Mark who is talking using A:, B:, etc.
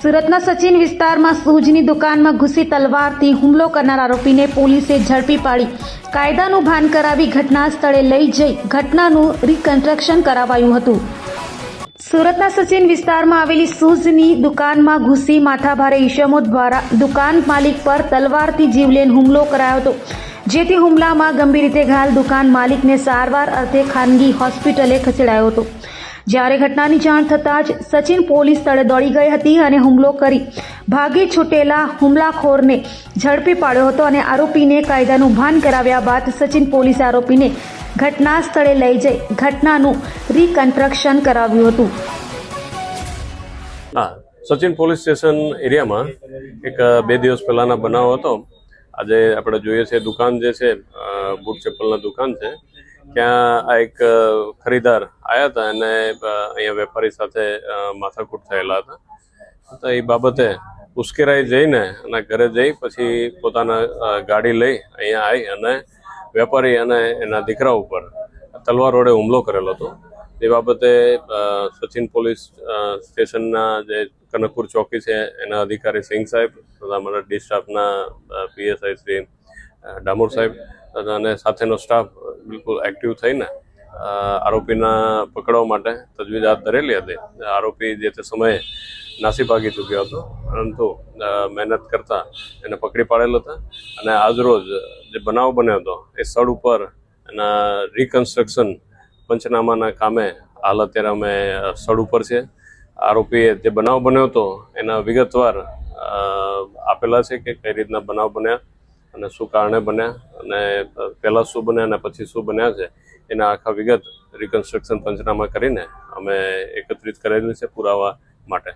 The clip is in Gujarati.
A: સુરતના સચિન વિસ્તારમાં સૂજની દુકાનમાં ઘૂસી તલવારથી હુમલો કરનાર આરોપીને પોલીસે ઝડપી પાડી કાયદાનું ભાન કરાવી ઘટના સ્થળે લઈ જઈ ઘટનાનું રિકન્સ્ટ્રક્શન કરાવાયું હતું। સુરતના સચિન વિસ્તારમાં આવેલી સૂઝની દુકાનમાં ઘૂસી માથાભારે ઈસમો દ્વારા દુકાન માલિક પર તલવારથી જીવલેણ હુમલો કરાયો હતો, જેથી હુમલામાં ગંભીર રીતે ઘાયલ દુકાન માલિકને સારવાર અર્થે ખાનગી હોસ્પિટલે ખસેડાયો હતો। જ્યારે ઘટનાની જાણ થતાં જ સચિન પોલીસ સ્થળે દોડી ગઈ હતી અને હુમલો કરી ભાગી છૂટેલા હુમલાખોરને ઝડપી પાડ્યો હતો અને આરોપીને કાયદાનું ભાન કરાવ્યા બાદ સચિન પોલીસે આરોપીને ઘટના સ્થળે લઈ જઈ ઘટનાનું રિકન્સ્ટ્રક્શન કરાવ્યું હતું।
B: સચિન પોલીસ સ્ટેશન એરિયામાં એક 2 દિવસ પહેલાના બનાવ હતો। આજે આપણે જોઈએ છે દુકાન જે છે બૂટ ચપ્પલના દુકાન છે, ત્યાં આ એક ખરીદાર આવ્યા હતા અને અહીંયા વેપારી સાથે માથાકૂટ થયેલા હતા। તો એ બાબતે ઉશ્કેરાઈ જઈને અને ઘરે જઈ પછી પોતાના ગાડી લઈ અહીંયા આવી અને વેપારી અને એના દીકરા ઉપર તલવાર વડે હુમલો કરેલો હતો। એ બાબતે સચિન પોલીસ સ્ટેશનના જે કનકપુર ચોકી છે એના અધિકારી સિંઘ સાહેબ તથા અમારા ડી સ્ટાફના પીએસઆઈ શ્રી ડામોર સાહેબ અને સાથેનો સ્ટાફ બિલકુલ એક્ટિવ થઈને આરોપીના પકડવા માટે તજવીજ હાથ ધરેલી હતી। આરોપી જે તે સમયે નાસી ભાગી ચૂક્યો હતો, પરંતુ મહેનત કરતા એને પકડી પાડેલ હતા અને આજરોજ જે બનાવ બન્યો હતો એ સ્થળ ઉપર એના રિકન્સ્ટ્રક્શન પંચનામાના કામે હાલ અત્યારે અમે સ્થળ ઉપર છે। આરોપીએ જે બનાવ બન્યો હતો એના વિગતવાર આપેલા છે કે કઈ રીતના બનાવ બન્યા અને શું કારણે બન્યા અને પહેલાં શું બન્યા અને પછી શું બન્યા છે એના આખા વિગત રિકન્સ્ટ્રક્શન પંચનામા કરીને અમે એકત્રિત કરેલી છે પુરાવા માટે।